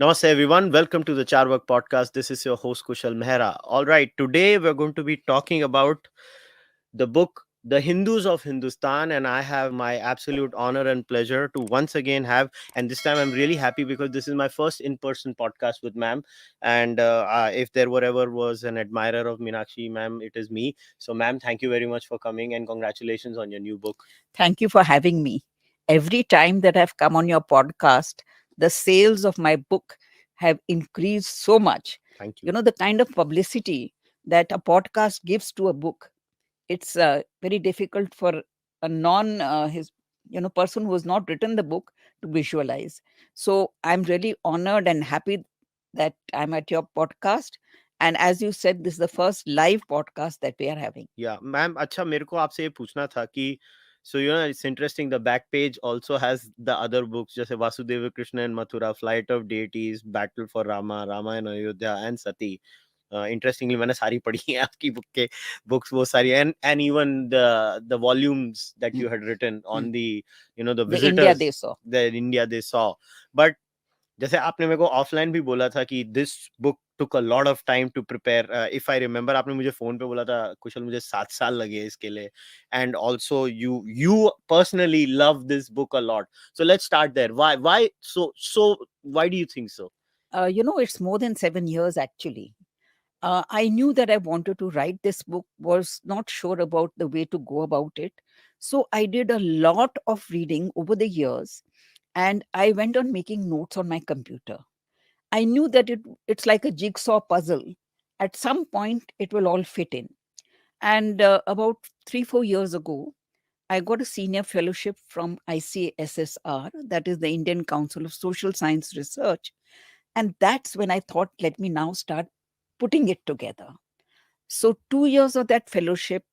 Namaste, everyone. Welcome to the Cārvāka podcast. This is your host, Kushalmehra. All right, today we're going to be talking about the book, The Hindus of Hindustan, and I have my absolute honor and pleasure to once again have, and this time I'm really happy because this is my first in person podcast with ma'am. And if there were ever was an admirer of Meenakshi, ma'am, it is me. So, ma'am, thank you very much for coming and congratulations on your new book. Thank you for having me. Every time that I've come on your podcast, the sales of my book have increased so much. Thank you. You know, the kind of publicity that a podcast gives to a book, it's very difficult for a non his person who has not written the book to visualize. So I'm really honored and happy that I'm at your podcast. And as you said, this is the first live podcast that we are having. या ma'am अच्छा मेरे को आपसे ये पूछना था कि so it's interesting the back page also has the other books जैसे Vasudev Krishna and Mathura, Flight of Deities, Battle for Rama, Ramayana Ayodhya and Sati. Interestingly मैंने सारी पढ़ी हैं आपकी बुक के books वो सारी and even the volumes that you had written on the the The India visitors they saw. the India they saw. But जैसे आपने मेरे को ऑफलाइन भी बोला था कि this book took a lot of time to prepare. If I remember, आपने मुझे फोन पे बोला था कुशल मुझे 7 साल लगे इसके लिए. And also you personally love this book a lot. So let's start there. Why so why do you think so? It's more than 7 years actually. I knew that I wanted to write this book, was not sure about the way to go about it. So I did a lot of reading over the years and I went on making notes on my computer. I knew that it's like a jigsaw puzzle. At some point, it will all fit in. And about 3-4 years ago, I got a senior fellowship from ICSSR, that is the Indian Council of Social Science Research. And that's when I thought, let me now start putting it together. So 2 years of that fellowship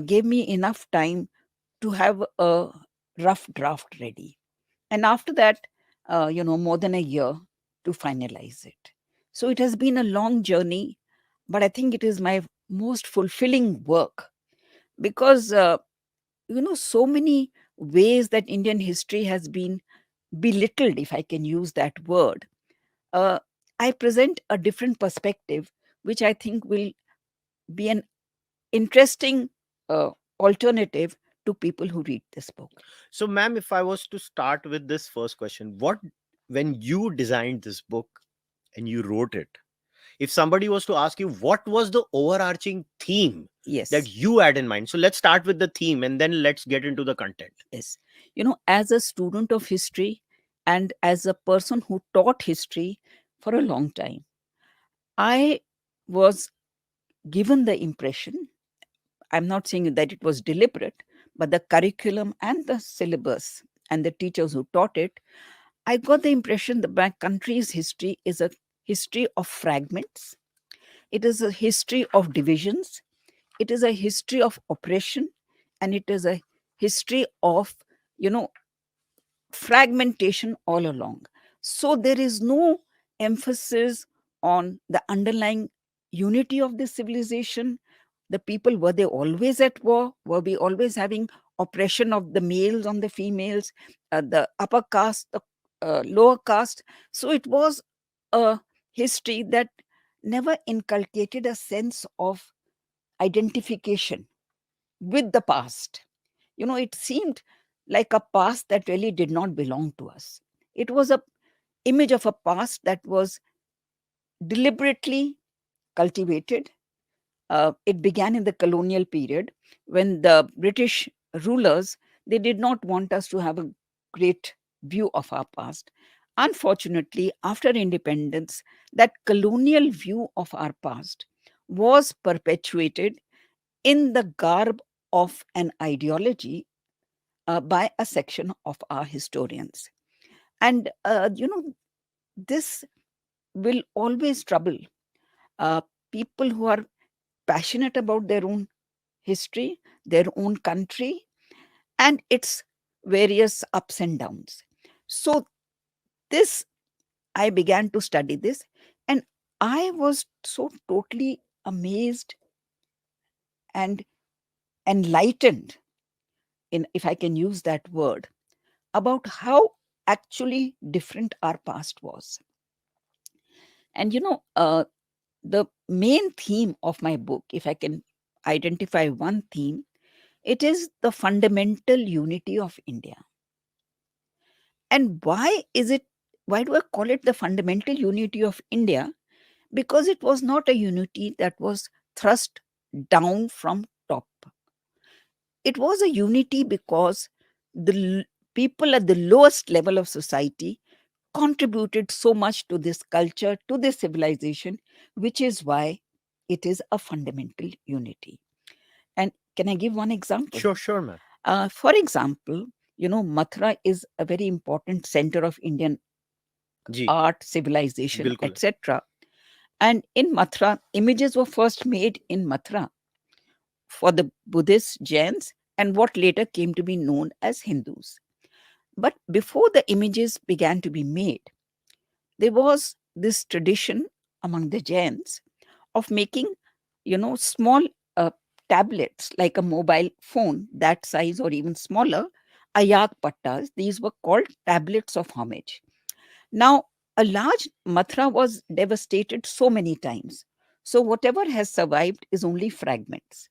gave me enough time to have a rough draft ready. And after that, more than a year to finalize it. So it has been a long journey, but I think it is my most fulfilling work because, so many ways that Indian history has been belittled, if I can use that word. Uh, I present a different perspective, which I think will be an interesting uh, alternative to people who read this book. So ma'am, if I was to start with this first question, what when you designed this book and you wrote it, if somebody was to ask you what was the overarching theme Yes. that you had in mind, so let's start with the theme and then let's get into the content. Yes. As a student of history and as a person who taught history for a long time, I was given the impression, I'm not saying that it was deliberate, but the curriculum and the syllabus and the teachers who taught it, I got the impression that my country's history is a history of fragments. It is a history of divisions. It is a history of oppression. And it is a history of, fragmentation all along. So there is no emphasis on the underlying unity of this civilization. The people, were they always at war? Were we always having oppression of the males on the females, the upper caste, the lower caste? So it was a history that never inculcated a sense of identification with the past. It seemed like a past that really did not belong to us. It was a image of a past that was deliberately cultivated. It began in the colonial period when the British rulers, they did not want us to have a great view of our past. Unfortunately, after independence, that colonial view of our past was perpetuated in the garb of an ideology by a section of our historians. And, this will always trouble uh, people who are passionate about their own history, their own country, and its various ups and downs. So, this, I began to study this, and I was so totally amazed and enlightened, if I can use that word, about how actually different our past was. And the main theme of my book, if I can identify one theme, it is the fundamental unity of India. And why do I call it the fundamental unity of India? Because it was not a unity that was thrust down from top. It was a unity because people at the lowest level of society contributed so much to this culture, to this civilization, which is why it is a fundamental unity. And can I give one example? Sure, sure, ma'am. For example, Mathura is a very important center of Indian Ji, art, civilization, bilkul. etc. And in Mathura, images were first made in Mathura for the Buddhists, Jains, and what later came to be known as Hindus. But before the images began to be made, there was this tradition among the Jains of making, small uh, tablets like a mobile phone that size or even smaller, ayak pattas. These were called tablets of homage. Now, a large Mathura was devastated so many times. So, whatever has survived is only fragments.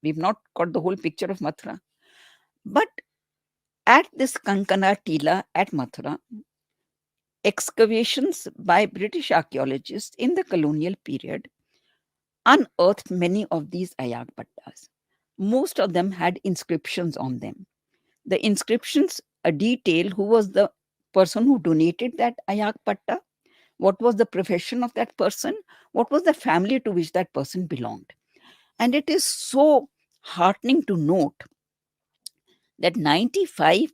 We've not got the whole picture of Mathura. But at this Kankana Tila at Mathura, excavations by British archaeologists in the colonial period unearthed many of these ayak pattas. Most of them had inscriptions on them. The inscriptions detail who was the person who donated that ayak patta, what was the profession of that person, what was the family to which that person belonged. And it is so heartening to note that 95%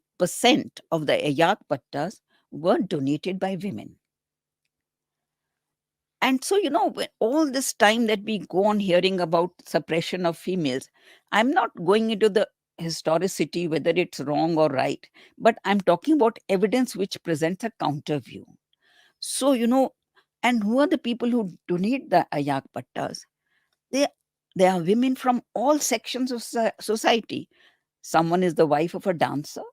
of the ayak pattas were donated by women. And so, when all this time that we go on hearing about suppression of females, I'm not going into the historicity, whether it's wrong or right, but I'm talking about evidence which presents a counter view. So, and who are the people who donate the ayak pattas? They, they are women from all sections of society. Someone is the wife of a dancer,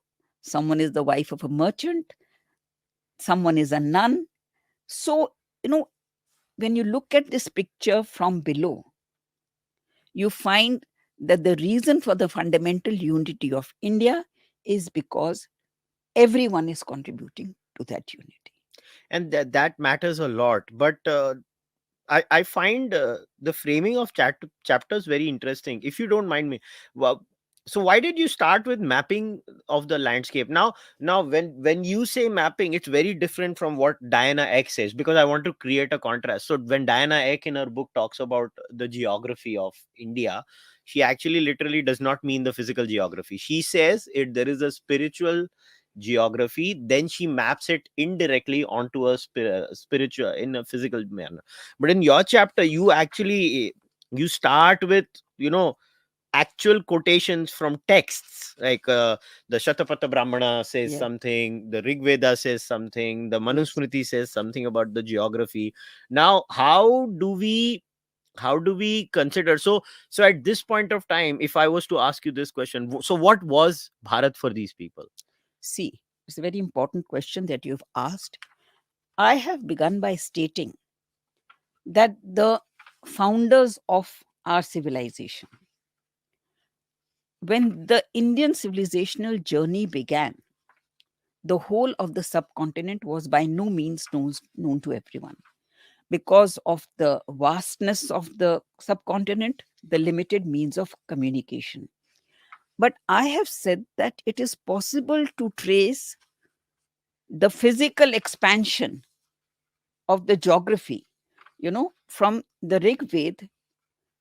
someone is the wife of a merchant, someone is a nun. So, when you look at this picture from below, you find that the reason for the fundamental unity of India is because everyone is contributing to that unity. And that matters a lot. But I find the framing of chapters very interesting. If you don't mind me, well, so why did you start with mapping of the landscape? Now, when you say mapping, it's very different from what Diana Eck says, because I want to create a contrast. So when Diana Eck in her book talks about the geography of India, she actually literally does not mean the physical geography. She says there is a spiritual geography, then she maps it indirectly onto a spiritual in a physical manner. But in your chapter, you actually you start with, actual quotations from texts, like the Shatapatha Brahmana says Yeah. something, the Rig Veda says something, the Yes. Manusmriti says something about the geography. Now, how do we consider, so at this point of time, if I was to ask you this question, so what was Bharat for these people? See, it's a very important question that you've asked. I have begun by stating that the founders of our civilization, when the Indian civilizational journey began, the whole of the subcontinent was by no means known to everyone. Because of the vastness of the subcontinent, the limited means of communication. But I have said that it is possible to trace the physical expansion of the geography, from the Rig Veda,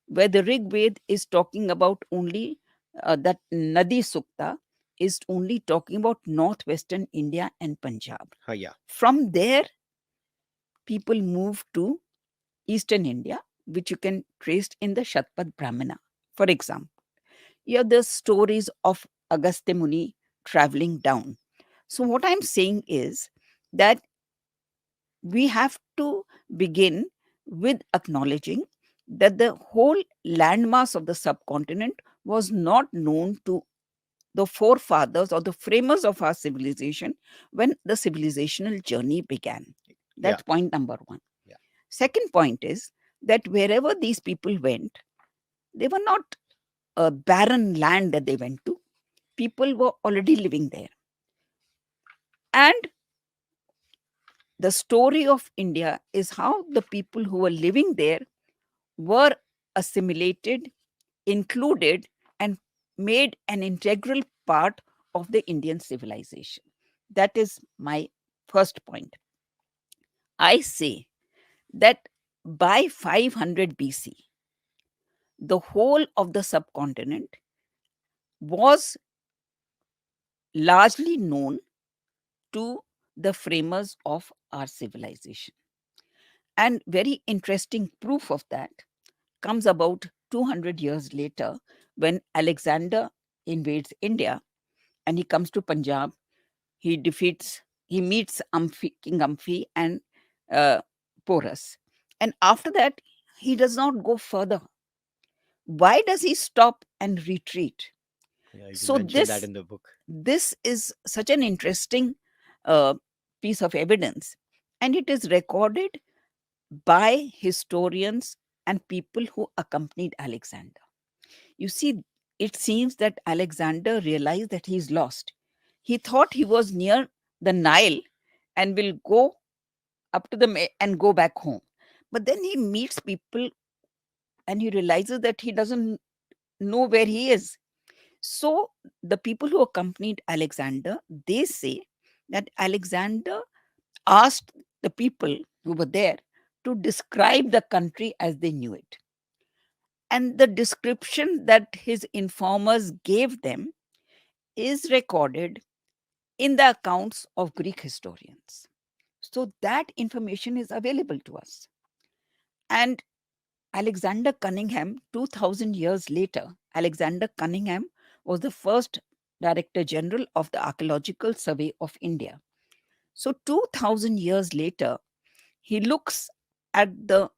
where the Rig Veda is talking about only that Nadi Sukta is only talking about northwestern India and Punjab. Yeah. From there, people move to eastern India, which you can trace in the Shatpad Brahmana. For example, here the stories of Agastya Muni traveling down. So, what I'm saying is that we have to begin with acknowledging that the whole landmass of the subcontinent was not known to the forefathers or the framers of our civilization when the civilizational journey began. Yeah. That's point number one. Yeah. Second point is that wherever these people went, they were not a barren land that they went to. People were already living there. And the story of India is how the people who were living there were assimilated, included, and made an integral part of the Indian civilization. That is my first point. I say that by 500 BC, the whole of the subcontinent was largely known to the framers of our civilization. And very interesting proof of that comes about 200 years later when Alexander invades India and he comes to Punjab. He meets King Amphi and uh, Porus. And after that, he does not go further. Why does he stop and retreat? Yeah, you So mentioned that in the book. this is such an interesting uh, piece of evidence, and it is recorded by historians and people who accompanied Alexander. You see, it seems that Alexander realized that he's lost. He thought he was near the Nile and will go up to and go back home. But then he meets people and he realizes that he doesn't know where he is. So the people who accompanied Alexander, they say that Alexander asked the people who were there to describe the country as they knew it. And the description that his informers gave them is recorded in the accounts of Greek historians. So that information is available to us. And Alexander Cunningham, 2000 years later, Alexander Cunningham was the first Director General of the Archaeological Survey of India. So 2000 years later, he looks at the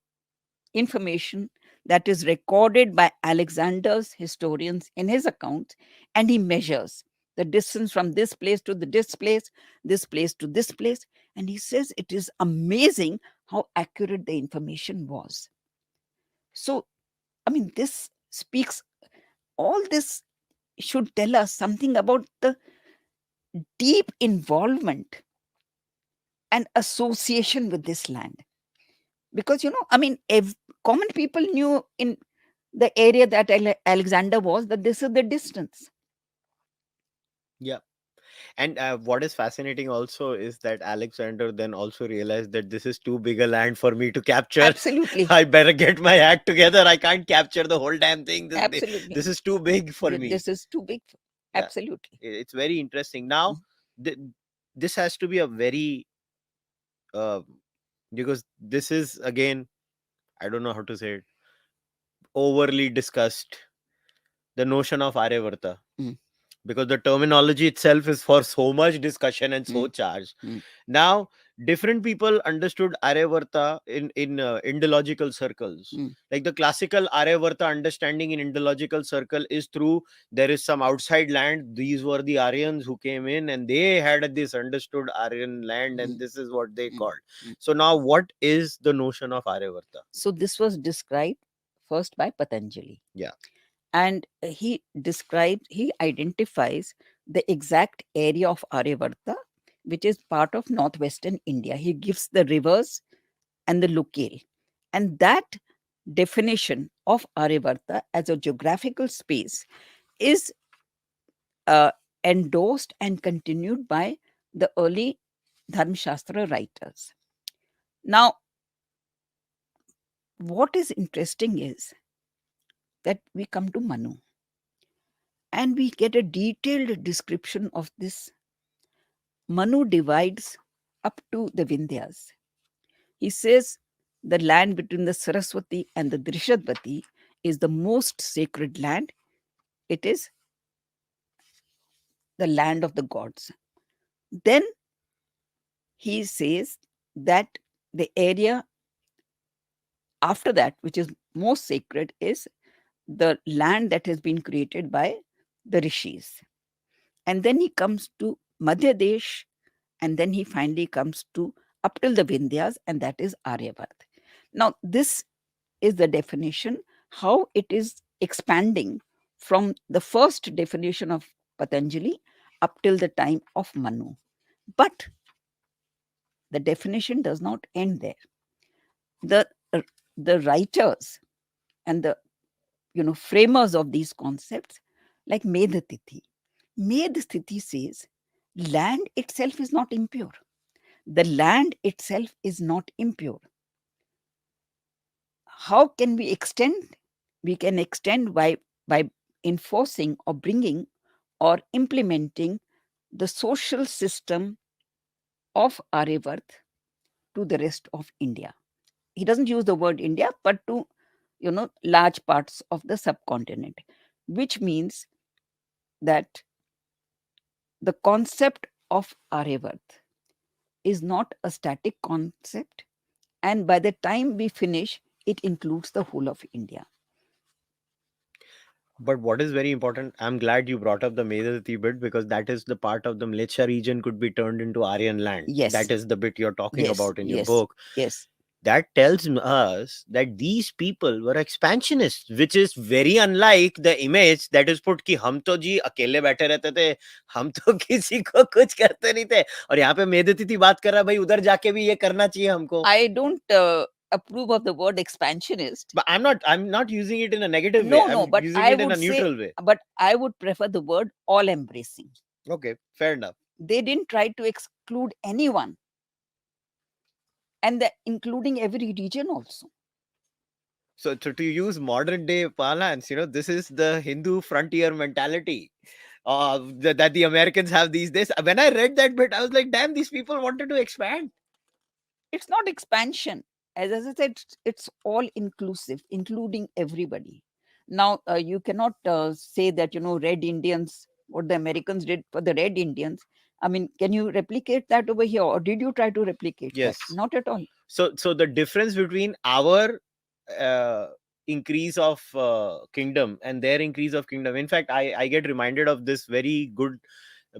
information that is recorded by Alexander's historians in his accounts, and he measures the distance from this place to this place to this place, and he says it is amazing how accurate the information was. So, I mean, this speaks, all this should tell us something about the deep involvement and association with this land. Because, I mean, common people knew in the area that Alexander was that this is the distance. Yeah. And what is fascinating also is that Alexander then also realized that this is too big a land for me to capture. Absolutely. I better get my act together. I can't capture the whole damn thing. Absolutely. This is too big for me. This is too big. Yeah. Absolutely. It's very interesting. Now, th- this has to be a very, because this is again, I don't know how to say it, overly discussed, the notion of Aryavarta. Because the terminology itself is for so much discussion and so charged. Now, different people understood Aryavarta in Indological circles. Like the classical Aryavarta understanding in Indological circle is through there is some outside land. These were the Aryans who came in and they had this understood Aryan land, and this is what they called. So now, what is the notion of Aryavarta? So this was described first by Patanjali. Yeah. And he identifies the exact area of Aryavarta, which is part of northwestern India. He gives the rivers and the locale. And that definition of Aryavarta as a geographical space is endorsed and continued by the early Dharmashastra writers. Now, what is interesting is that we come to Manu and we get a detailed description of this. Manu divides up to the Vindhyas. He says the land between the Saraswati and the Drishadvati is the most sacred land. It is the land of the gods. Then he says that the area after that, which is most sacred, is the land that has been created by the rishis. And then he comes to Madhya Desh, and then he finally comes to up till the Vindhyas, and that is Aryavarth. Now, this is the definition, how it is expanding from the first definition of Patanjali up till the time of Manu. But the definition does not end there. The, uh, the writers and the framers of these concepts, like Medhatithi. Medhatithi says land itself is not impure. The land itself is not impure. How can we extend? We can extend by enforcing or bringing or implementing the social system of Aryavarth to the rest of India. He doesn't use the word India, but to large parts of the subcontinent, which means that the concept of Aryavarth is not a static concept, and by the time we finish, it includes the whole of India. But what is very important, I'm glad you brought up the Medhati bit, because that is the part of the Mlecha region could be turned into Aryan land. Yes. That is the bit you're talking Yes, about in your yes, book. yes. That tells us that these people were expansionists, which is very unlike the image that is put कि हम तो जी अकेले बैठे रहते थे, हम तो किसी को कुछ करते नहीं थे, और यहाँ पे मेधतिथि बात कर रहा है भाई उधर जाके भी ये करना चाहिए हमको. I don't approve of the word expansionist. But I'm not using it in a negative way. No, I'm but using I it in a would say, neutral way. but I would prefer the word all embracing. Okay, fair enough. They didn't try to exclude anyone, and including every region also. So to use modern day parlance, this is the Hindu frontier mentality that the Americans have these days. When I read that bit, I was like, damn, these people wanted to expand. It's not expansion. As I said, it's all inclusive, including everybody. Now, you cannot say that, Red Indians, what the Americans did for the Red Indians. I mean, can you replicate that over here? Or did you try to replicate Yes. that? Not at all. So the difference between our increase of kingdom and their increase of kingdom. In fact, I get reminded of this very good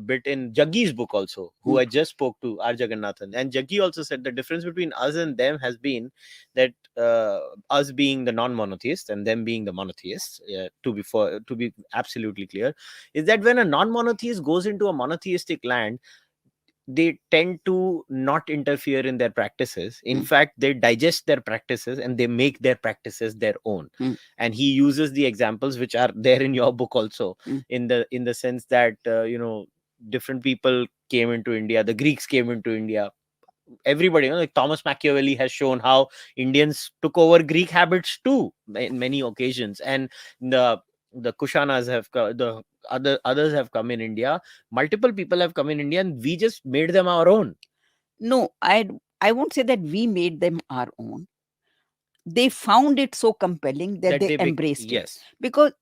bit in Jaggi's book also, who I just spoke to, R. Jagannathan. And Jaggi also said the difference between us and them has been that us being the non-monotheists and them being the monotheists, to be absolutely clear, is that when a non-monotheist goes into a monotheistic land, they tend to not interfere in their practices. In fact, they digest their practices and they make their practices their own. And he uses the examples which are there in your book also, in the sense that different people came into India, the Greeks came into India, everybody, like Thomas Machiavelli has shown how Indians took over Greek habits too in many occasions. And the Kushanas have the others have come in India. Multiple people have come in India, and we just made them our own. No, I won't say that we made them our own. They found it so compelling that they embraced it. Yes. Because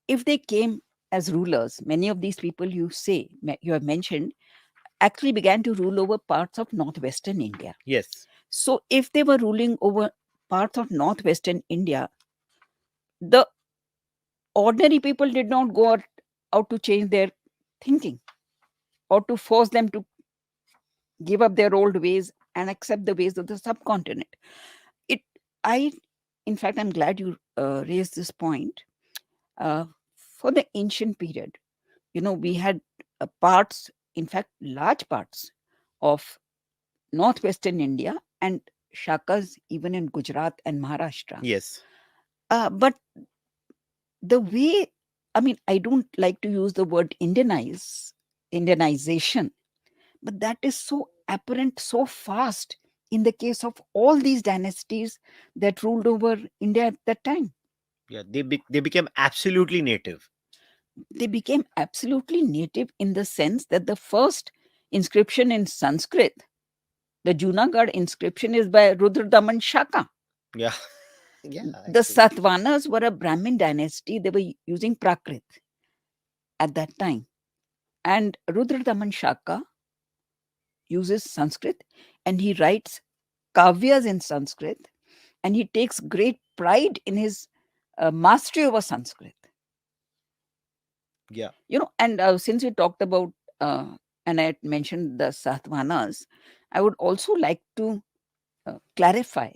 if they came as rulers, many of these people you have mentioned actually began to rule over parts of northwestern India. Yes. So if they were ruling over parts of northwestern India, the ordinary people did not go out to change their thinking or to force them to give up their old ways and accept the ways of the subcontinent. In fact, I'm glad you raised this point. For the ancient period, we had parts, in fact, large parts of northwestern India and Shakas even in Gujarat and Maharashtra. Yes. But the way, I mean, I don't like to use the word Indianization, but that is so apparent so fast in the case of all these dynasties that ruled over India at that time. Yeah, they became absolutely native. They became absolutely native in the sense that the first inscription in Sanskrit, the Junagadh inscription, is by Rudradaman Shaka. Yeah. Yeah. The Satvanas were a Brahmin dynasty. They were using Prakrit at that time. And Rudradaman Shaka uses Sanskrit and he writes kavyas in Sanskrit, and he takes great pride in his mastery over Sanskrit. Yeah. And since we talked about and I mentioned the Satvanas, I would also like to clarify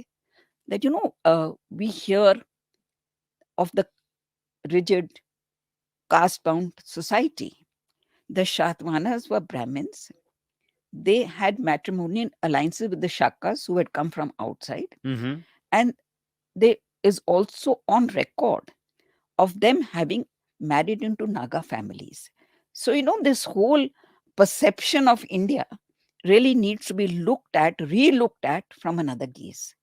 that, we hear of the rigid caste bound society. The Shatvanas were Brahmins. They had matrimonial alliances with the Shakas who had come from outside. Mm-hmm. And there is also on record of them having married into Naga families. So, this whole perception of India really needs to be looked at, re-looked at from another gaze.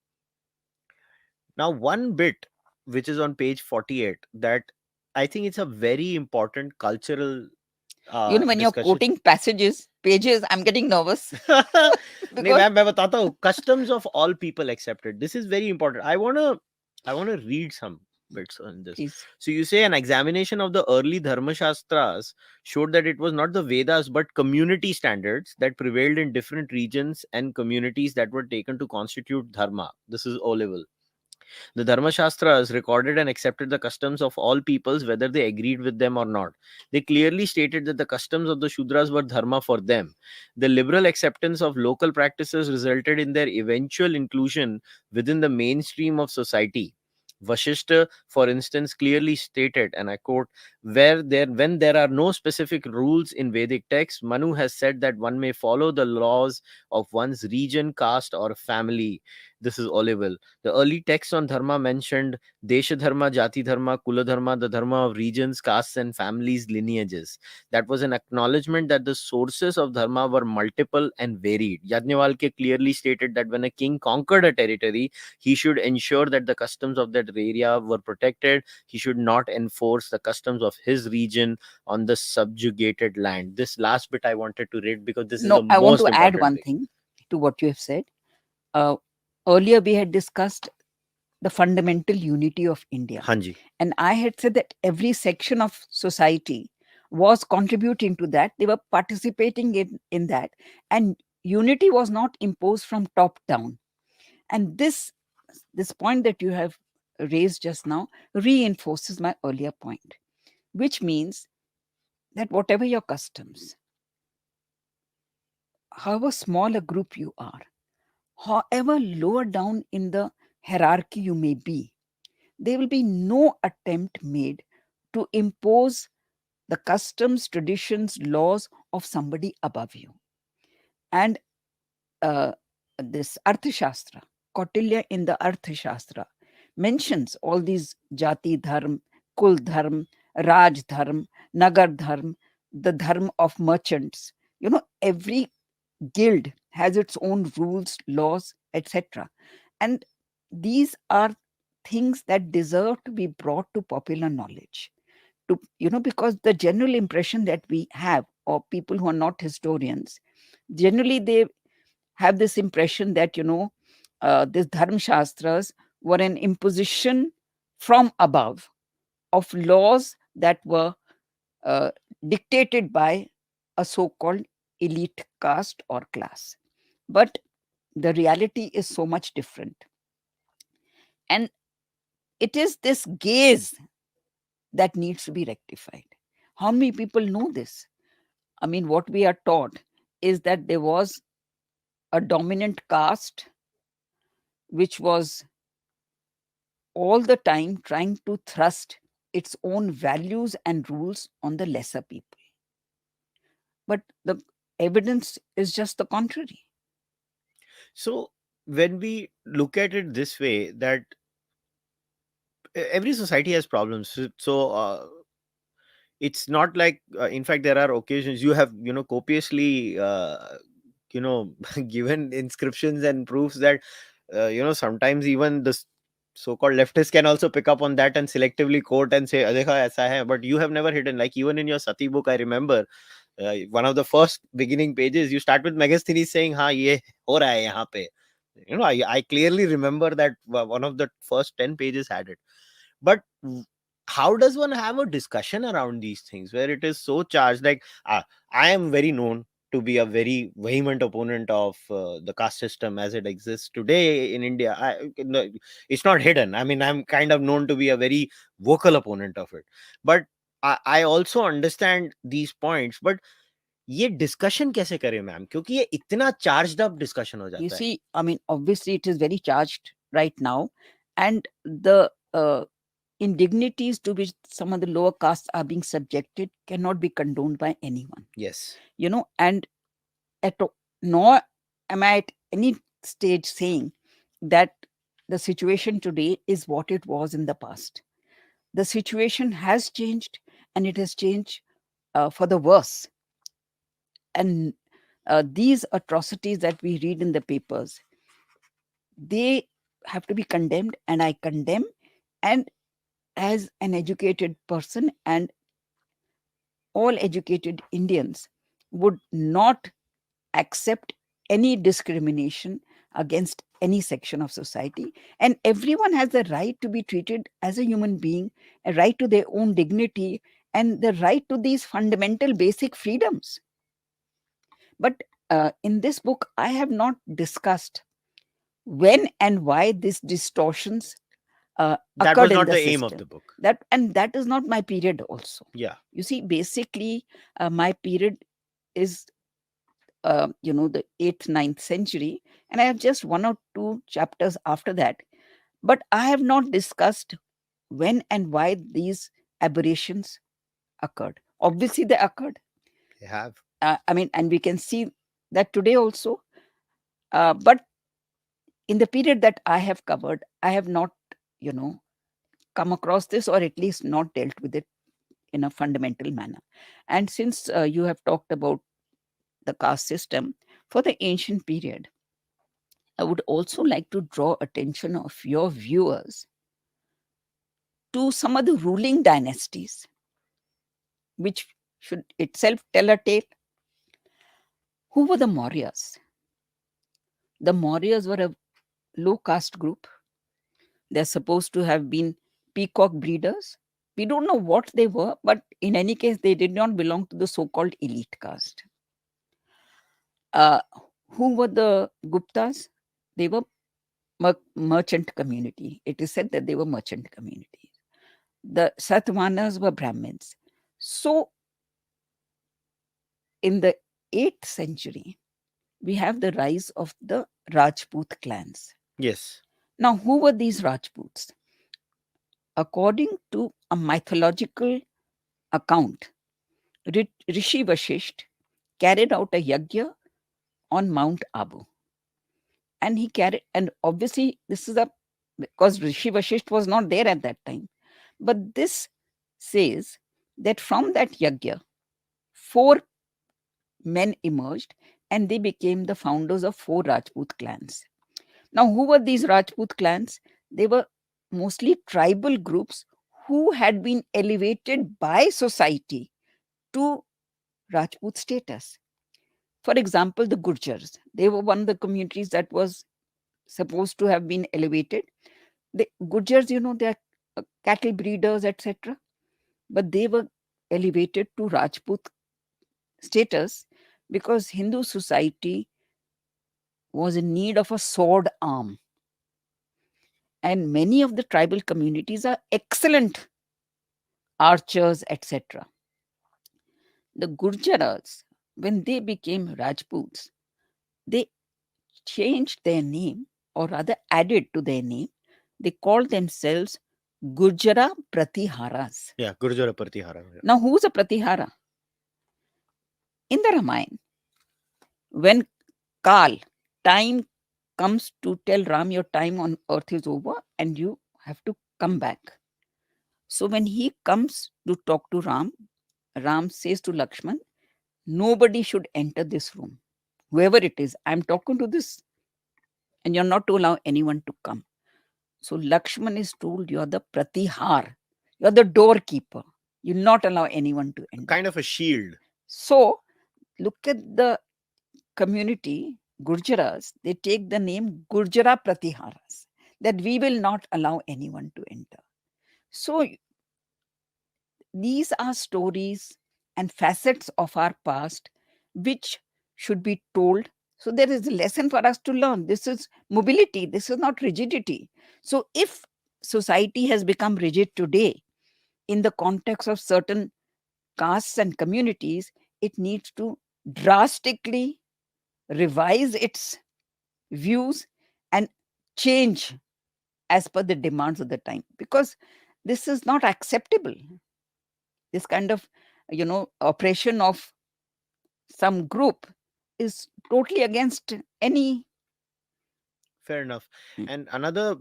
Now, one bit which is on page 48, that I think it's a very important cultural When you're discussion. quoting pages, I'm getting nervous नहीं because, मैं बताता हूँ, customs of all people accepted. This is very important. I wanna read some bits on this. please. So you say an examination of the early Dharma Shastras showed that it was not the Vedas but community standards that prevailed in different regions and communities that were taken to constitute Dharma. This is O level. The Dharma Shastras recorded and accepted the customs of all peoples, whether they agreed with them or not. They clearly stated that the customs of the Shudras were Dharma for them. The liberal acceptance of local practices resulted in their eventual inclusion within the mainstream of society. Vashishta, for instance, clearly stated, and I quote, when there are no specific rules in Vedic texts, Manu has said that one may follow the laws of one's region, caste, or family. This is Olival. The early texts on dharma mentioned Desha Dharma, Jati Dharma, Kula Dharma, the dharma of regions, castes, and families' lineages. That was an acknowledgement that the sources of dharma were multiple and varied. Yajnavalkya clearly stated that when a king conquered a territory, he should ensure that the customs of that area were protected. He should not enforce the customs of his region on the subjugated land. This last bit I wanted to read because this is No, the I want most to add important one thing. thing to what you have said. Uh, Earlier, we had discussed the fundamental unity of India. Hanji. And I had said that every section of society was contributing to that. They were participating in that. And unity was not imposed from top down. And this point that you have raised just now reinforces my earlier point, which means that whatever your customs, however small a group you are, however lower down in the hierarchy you may be, there will be no attempt made to impose the customs, traditions, laws of somebody above you. And uh, this Arthashastra, Kautilya in the Arthashastra, mentions all these Jati Dharm, Kul Dharm, Raj Dharm, Nagar Dharm, the Dharm of merchants. Every guild has its own rules, laws, etc. And these are things that deserve to be brought to popular knowledge. Because the general impression that we have, or people who are not historians, generally they have this impression that, these Dharma Shastras were an imposition from above of laws that were uh, dictated by a so called elite caste or class. But the reality is so much different. And it is this gaze that needs to be rectified. How many people know this? I mean, what we are taught is that there was a dominant caste which was all the time trying to thrust its own values and rules on the lesser people. But the evidence is just the contrary. So when we look at it this way, that every society has problems. So it's not like, in fact, there are occasions you have, copiously, you know, given inscriptions and proofs that, sometimes even the so-called leftists can also pick up on that and selectively quote and say, "Dekha, aisa hai." But you have never hidden. Like even in your Sati book, I remember one of the first beginning pages, you start with Megasthenes saying, "Ha, ye ho raha hai yahan pe." I clearly remember that one of the first 10 pages had it. But how does one have a discussion around these things where it is so charged? Like, I am very known to be a very vehement opponent of the caste system as it exists today in India. No, it's not hidden. I mean, I'm kind of known to be a very vocal opponent of it. But I also understand these points. But ये discussion कैसे करें ma'am, क्योंकि ये इतना charged up discussion हो You जाता है. see, I mean, obviously it is very charged right now, and the indignities to which some of the lower castes are being subjected cannot be condoned by anyone. Yes. And nor am I at any stage saying that the situation today is what it was in the past. The situation has changed, and it has changed for the worse. And these atrocities that we read in the papers, they have to be condemned, and I condemn. And as an educated person, and all educated Indians would not accept any discrimination against any section of society. And everyone has the right to be treated as a human being, a right to their own dignity, and the right to these fundamental basic freedoms. But in this book, I have not discussed when and why these distortions That was occurred in not the the aim of system. the book. That is not my period also. Yeah. You see, basically, my period is the 8th, 9th century, and I have just one or two chapters after that. But I have not discussed when and why these aberrations occurred. Obviously, they occurred. They have. And we can see that today also. But in the period that I have covered, I have not, you know, come across this, or at least not dealt with it in a fundamental manner. And since you have talked about the caste system for the ancient period, I would also like to draw attention of your viewers to some of the ruling dynasties, which should itself tell a tale. Who were the Mauryas? The Mauryas were a low caste group. They're supposed to have been peacock breeders. We don't know what they were, but in any case, they did not belong to the so called elite caste. Uh, who were the Guptas? They were merchant community. It is said that they were merchant communities. The Satavahanas were Brahmins. So, in the 8th century, we have the rise of the Rajput clans. Yes. Now, who were these Rajputs? According to a mythological account, Rishi Vashisht carried out a yajna on Mount Abu. And obviously, this is because Rishi Vashisht was not there at that time. But this says that from that yajna, 4 men emerged, and they became the founders of 4 Rajput clans. Now, who were these Rajput clans? They were mostly tribal groups who had been elevated by society to Rajput status. For example, the Gurjars. They were one of the communities that was supposed to have been elevated. The Gurjars, they are cattle breeders, etc. But they were elevated to Rajput status because Hindu society was in need of a sword arm. And many of the tribal communities are excellent archers, etc. The Gurjaras, when they became Rajputs, they changed their name, or rather added to their name. They called themselves Gurjara Pratiharas. Yeah, Gurjara Pratihara. Yeah. Now, who's a Pratihara? In the Ramayana, when Kal, time comes to tell Ram your time on earth is over and you have to come back. So when he comes to talk to Ram, Ram says to Lakshman, nobody should enter this room. Whoever it is, I'm talking to this, and you're not to allow anyone to come. So Lakshman is told, you're the Pratihar, you're the doorkeeper. You'll not allow anyone to enter. Kind of a shield. So look at the community, Gurjaras, they take the name Gurjara Pratiharas, that we will not allow anyone to enter. So these are stories and facets of our past which should be told. So there is a lesson for us to learn. This is mobility, this is not rigidity. So if society has become rigid today in the context of certain castes and communities, it needs to drastically revise its views and change as per the demands of the time, because this is not acceptable. This kind of, oppression of some group is totally against any. Fair enough. Mm. And another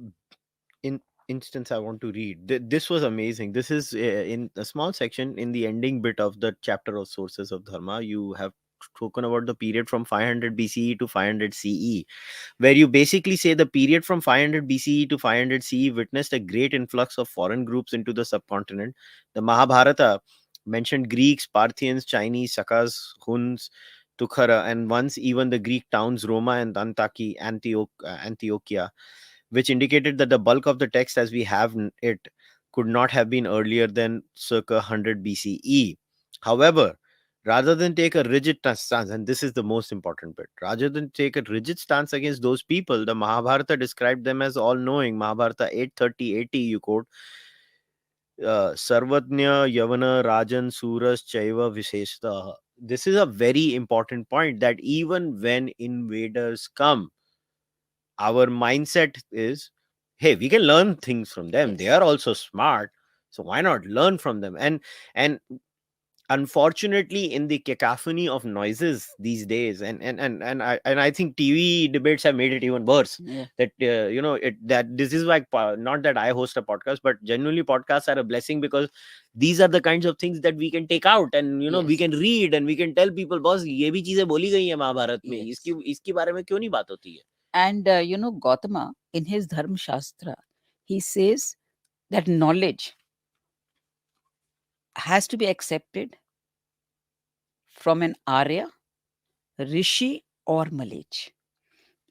in instance I want to read. This was amazing. This is in a small section in the ending bit of the chapter of sources of dharma. You have spoken about the period from 500 BCE to 500 CE, where you basically say the period from 500 BCE to 500 CE witnessed a great influx of foreign groups into the subcontinent. The Mahabharata mentioned Greeks, Parthians, Chinese, Sakas, Huns, Tukhara, and once even the Greek towns Roma and Antiochia, which indicated that the bulk of the text as we have it could not have been earlier than circa 100 BCE. However, rather than take a rigid stance, and this is the most important bit, rather than take a rigid stance against those people, the Mahabharata described them as all knowing. Mahabharata 8:30-80, you quote, Sarvajna Yavana Rajan Suras Chaiva Visheshta. This is a very important point, that even when invaders come, our mindset is, hey, we can learn things from them, they Yes. are also smart, so why not learn from them? And unfortunately, in the cacophony of noises these days, and I think TV debates have made it even worse, Yeah. that that this is like, not that I host a podcast, but genuinely podcasts are a blessing, because these are the kinds of things that we can take out, and we Yes. can read, and we can tell people, boss, ये भी चीजें बोली गई है महाभारत में, Yes. इसकी बारे में क्यों नहीं बात होती है? And Gautama, in his Dharma Shastra, he says that knowledge has to be accepted from an Arya, Rishi, or Malech.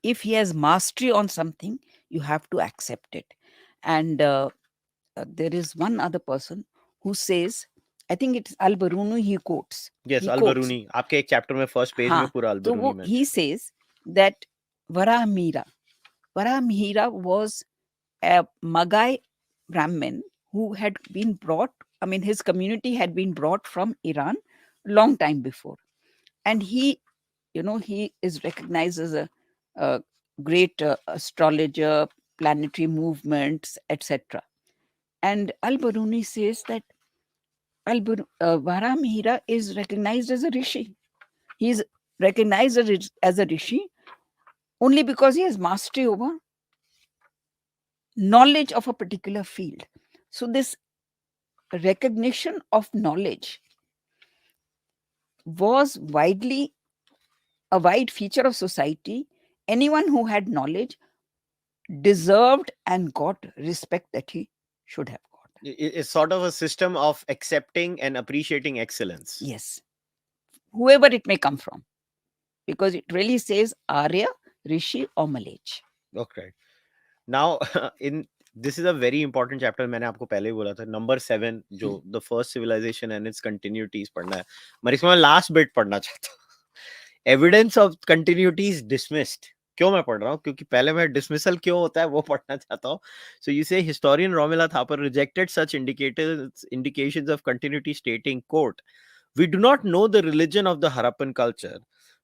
If he has mastery on something, you have to accept it. And there is one other person who says, I think it's Al Baruni, he quotes. Yes, He Al quotes. Baruni, आपके एक chapter में first page में हाँ, पूरा Al तो Baruni he mentioned. says that Varamihira was a Magai Brahmin who had been brought, I mean, his community had been brought from Iran long time before. And he, he is recognized as a great astrologer, planetary movements, etc. And Al-Baruni says that Varamihira is recognized as a rishi. He is recognized as a rishi only because he has mastery over knowledge of a particular field. So this recognition of knowledge was a wide feature of society. Anyone who had knowledge deserved and got respect that he should have got. It's sort of a system of accepting and appreciating excellence. Yes, whoever it may come from, because it really says Arya, Rishi, or Malech. Okay. Now, in this is a very important chapter. मैंने आपको पहले ही बोला था, number 7, जो the first civilization and its continuities पढ़ना है. मैं इसमें last bit पढ़ना चाहता हूँ. Evidence of continuities dismissed. क्यों मैं पढ़ रहा हूँ? क्योंकि पहले मैं dismissal क्यों होता है वो पढ़ना चाहता हूँ. So you say historian Romila Thapar rejected such indications of continuity, stating, quote, "We do not know the religion of the Harappan culture.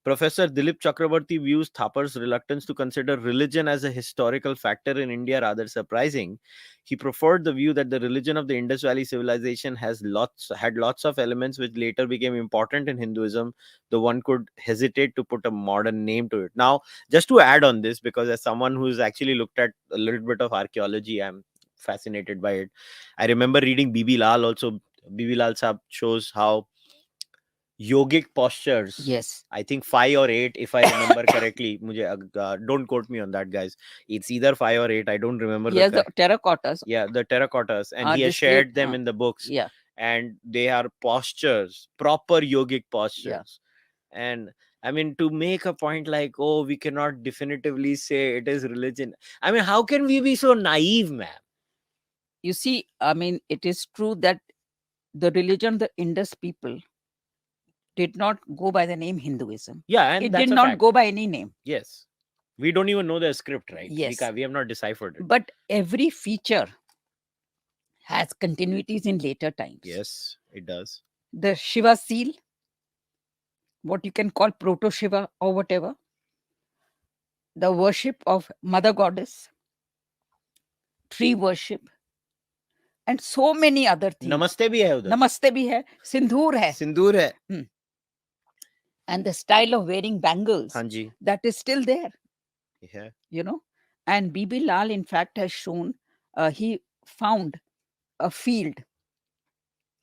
Professor Dilip Chakravarti views Thapar's reluctance to consider religion as a historical factor in India rather surprising. He preferred the view that the religion of the Indus Valley civilization had lots of elements which later became important in Hinduism, though one could hesitate to put a modern name to it." Now, just to add on this, because as someone who's actually looked at a little bit of archaeology, I'm fascinated by it. I remember reading BB Lal also. BB Lal Saab shows how yogic postures, Yes. I think 5 or 8 if I remember correctly, don't quote me on that, guys, it's either 5 or 8, I don't remember He has the correct. terracottas. Yeah, the terracottas, and Are he has displayed. shared them in the books, Yeah. and they are postures, proper yogic postures. And I mean, to make a point like, oh, we cannot definitively say it is religion, I mean, how can we be so naive, man? You see, I mean, it is true that the religion, the Indus people, did not go by the name Hinduism. Yeah, and It that's did a not fact. go by any name. Yes, we don't even know the script, right? Yes. We have not deciphered it. But every feature has continuities in later times. Yes, it does. The Shiva seal, what you can call proto Shiva or whatever, the worship of Mother Goddess, tree worship, and so many other things. नमस्ते भी है उधर, नमस्ते भी है, सिंदूर है, सिंदूर है, and the style of wearing bangles, हाँ जी, that is still there, है, And Bibi Lal, in fact, has shown, he found a field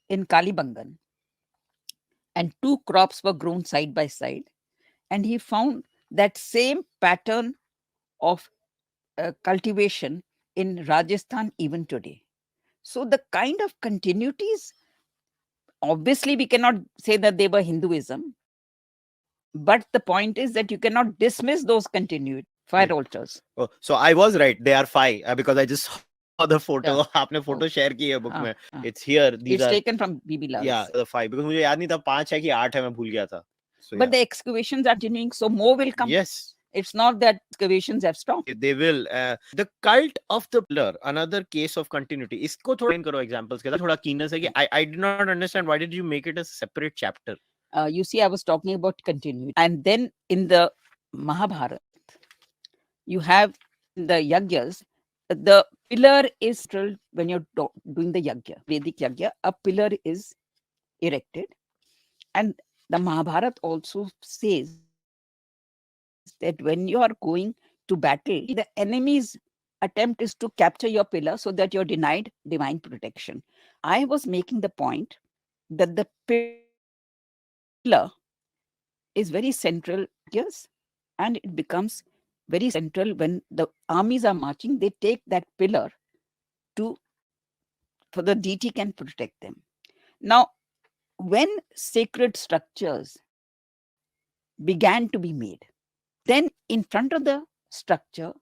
in Kalibangan, and two crops were grown side by side, and he found that same pattern of cultivation in Rajasthan even today. So the kind of continuities, obviously we cannot say that they were Hinduism, but the point is that you cannot dismiss those continued fire altars. Oh, so I was right. They are 5 because I just saw the photo. Yeah. आपने photo share की है book में. हाँ. It's here. These It's are taken from Bibi Lal's. yeah the 5 because मुझे याद नहीं था 5 है कि 8 है मैं भूल गया था. So But the excavations are continuing, so more will come. yes, It's not that excavations have stopped. they will. The cult of the pillar, another case of continuity. इसको थोड़ा explain करो examples के साथ थोड़ा keenness है कि I did not understand why did you make it a separate chapter. You see, I was talking about continuity, and then in the Mahabharata, you have the yagyas. The pillar is when you're doing the yagya, Vedic yagya, a pillar is erected, and the Mahabharata also says that when you are going to battle, the enemy's attempt is to capture your pillar so that you're denied divine protection. I was making the point that the pillar is very central, yes, and it becomes very central when the armies are marching. They take that pillar for the deity can protect them. Now, when sacred structures began to be made, then in front of the structure,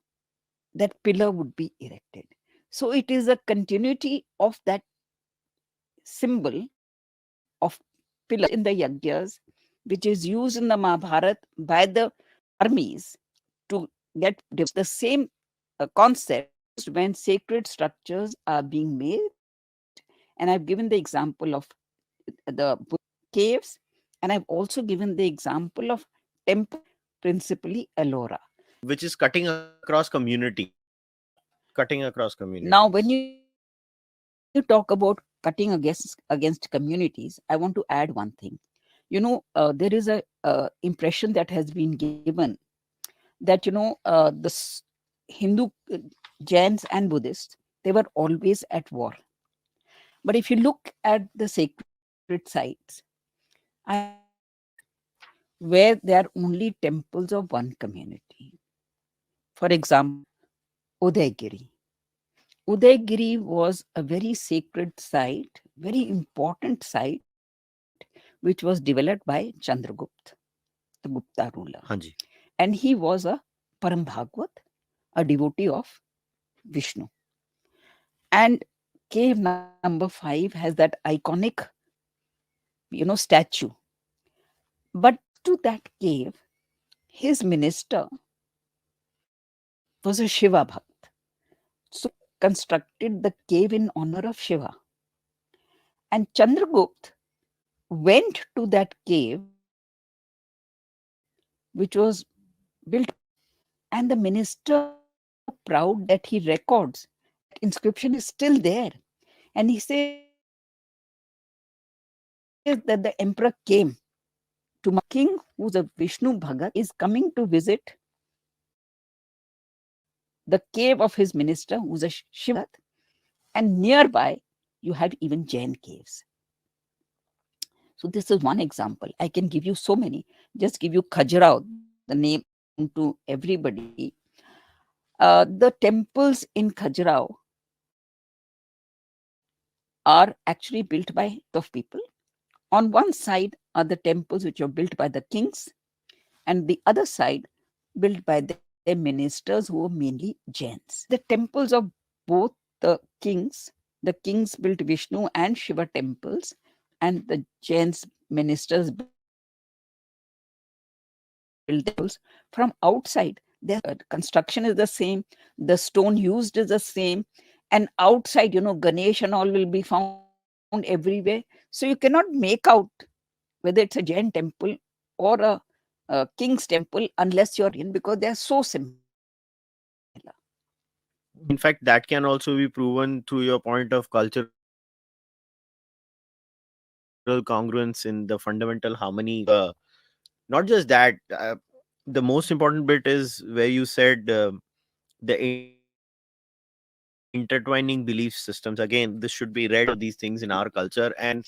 that pillar would be erected. So it is a continuity of that symbol of pillar in the yagyas, which is used in the Mahabharata by the armies to get the same concept when sacred structures are being made. And I've given the example of the caves, and I've also given the example of temple, principally Ellora, which is cutting across community. Now, when you talk about cutting against communities, I want to add one thing. There is a impression that has been given that the Hindu Jains and Buddhists, they were always at war. But if you look at the sacred sites, I where there are only temples of one community. For example, Udaygiri. Udaygiri was a very sacred site, very important site, which was developed by Chandragupta, the Gupta ruler. Hanji. And he was a Param Bhagwat, a devotee of Vishnu. And cave number 5 has that iconic, statue. But to that cave, his minister was a Shiva Bhakt. So constructed the cave in honor of Shiva. And Chandragupta went to that cave, which was built, and the minister was so proud that he records that inscription is still there. And he says that the emperor came to king, who's a Vishnu Bhagat, is coming to visit the cave of his minister, who's a Shiva Bhagat, and nearby you have even Jain caves. So this is one example. I can give you so many. Just give you Khajuraho, the name to everybody. The temples in Khajuraho are actually built by of people. On one side are the temples which are built by the kings, and the other side built by their ministers who were mainly Jains. The temples of both the kings built Vishnu and Shiva temples, and the Jains ministers built temples. From outside, their construction is the same, the stone used is the same, and outside, Ganesh and all will be found everywhere. So you cannot make out whether it's a Jain temple or a king's temple unless you're in, because they are so similar. In fact, that can also be proven through your point of cultural congruence in the fundamental harmony not just that, the most important bit is where you said the intertwining belief systems. Again, this should be read in context of these things in our culture, and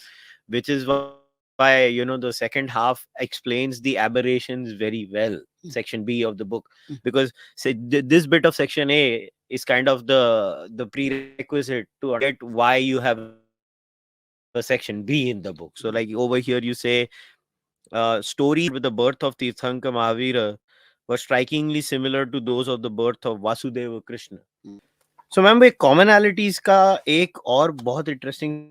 which is why, the second half explains the aberrations very well. Section B of the book, because this bit of section A is kind of the prerequisite to understand why you have a section B in the book. So like over here you say, stories associated with the birth of Tirthanka Mahavira were strikingly similar to those of the birth of Vasudeva Krishna. So ma'am एक commonalities का एक और बहुत interesting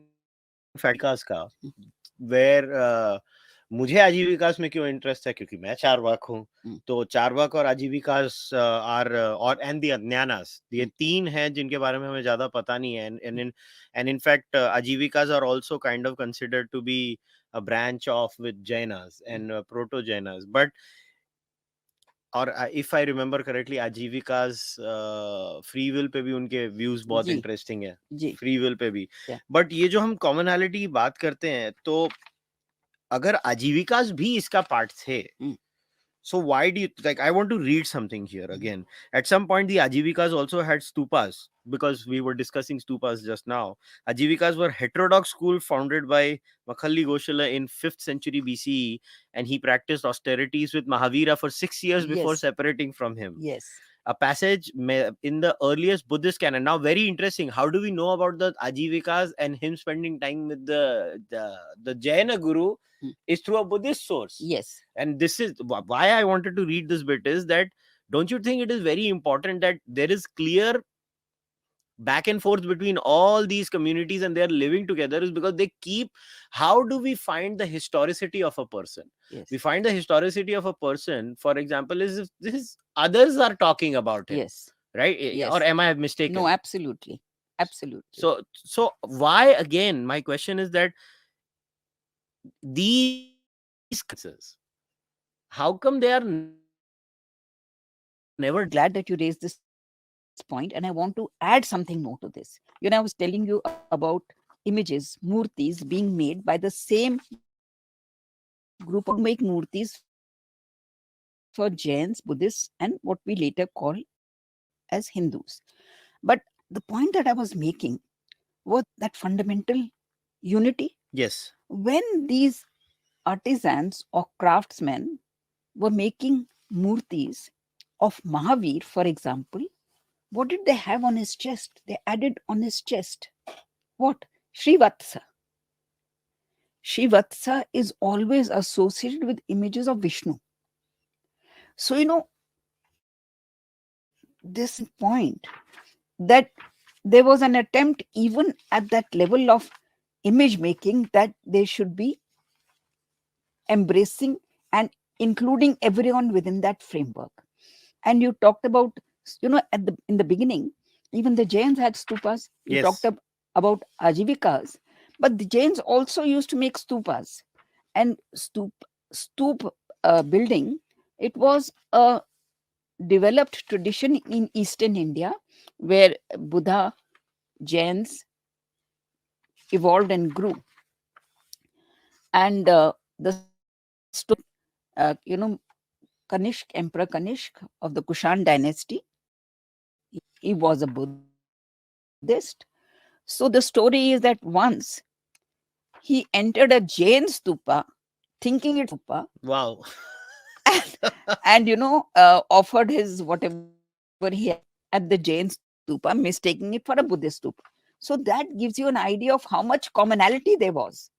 fact आजीविकास का, where मुझे आजीविकास में क्यों interest है, क्योंकि मैं चारवाक हूँ. तो चारवाक और आजीविकास आर और एंड द न्यानास, ये तीन हैं जिनके बारे में हमें ज्यादा पता नहीं है. And in fact Ajivikas are also kind of considered to be a branch of with Jainas and proto Jainas. But और if I remember correctly Ajivikas free will पे भी उनके व्यूज बहुत इंटरेस्टिंग है, फ्री विल पे भी. बट ये जो हम कॉमनैलिटी की बात करते हैं, तो अगर आजीविकास भी इसका पार्ट थे, so why do you, like, I want to read something here again. At some point the Ajivikas also had stupas, because we were discussing stupas just now. Ajivikas were heterodox school founded by Makhalli Goshala in 5th century BCE, and he practiced austerities with Mahavira for 6 years before separating from him. A passage in the earliest Buddhist canon. Now, very interesting. How do we know about the Ajivikas and him spending time with the Jaina Guru? Is through a Buddhist source. And this is why I wanted to read this bit, is that don't you think it is very important that there is clear back and forth between all these communities and they are living together, is because they keep, how do we find the historicity of a person? We find the historicity of a person, for example, is if this others are talking about him, right? Or am I mistaken? No, absolutely. So why, again, my question is that these how come they are never Glad that you raised this point, and I want to add something more to this. I was telling you about images, murtis being made by the same group of people who make murtis for Jains, Buddhists, and what we later call as Hindus. But the point that I was making was that fundamental unity. Yes. When these artisans or craftsmen were making murtis of Mahavir, for example, what did they have on his chest? They added on his chest what? Srivatsa. Srivatsa is always associated with images of Vishnu. So, this point that there was an attempt even at that level of image making that they should be embracing and including everyone within that framework. And you talked about, in the beginning, even the Jains had stupas. You talked about Ajivikas, but the Jains also used to make stupas. And stoop building, it was a developed tradition in Eastern India where Buddha, Jains evolved and grew. And the story, Kanishk, Emperor Kanishk of the Kushan dynasty, he was a Buddhist. So the story is that once he entered a Jain stupa, thinking it's a stupa, Wow. offered his whatever he had at the Jain stupa, mistaking it for a Buddhist stupa. So that gives you an idea of how much commonality there was.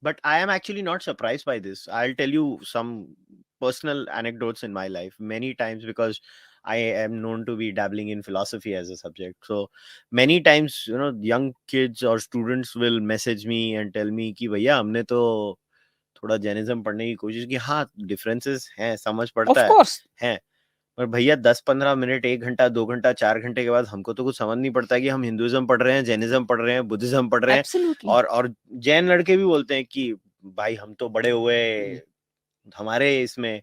But I am actually not surprised by this. I'll tell you some personal anecdotes in my life many times, because I am known to be dabbling in philosophy as a subject. So many times, young kids or students will message me and tell me कि भैया हमने तो थोड़ा Jainism पढ़ने की कोशिश की. हाँ, डिफरेंसेस हैं, समझ पड़ता Of course. है, पर भैया 10-15 मिनट, 1 घंटा, 2 घंटा, 4 घंटे के बाद हमको तो कुछ समझ नहीं पड़ता कि हम हिंदुइज्म पढ़ रहे हैं, जैनिज्म पढ़ रहे हैं, बुद्धिज्म पढ़ रहे हैं. Absolutely. और जैन लड़के भी बोलते हैं कि भाई हम तो बड़े हुए, हमारे इसमें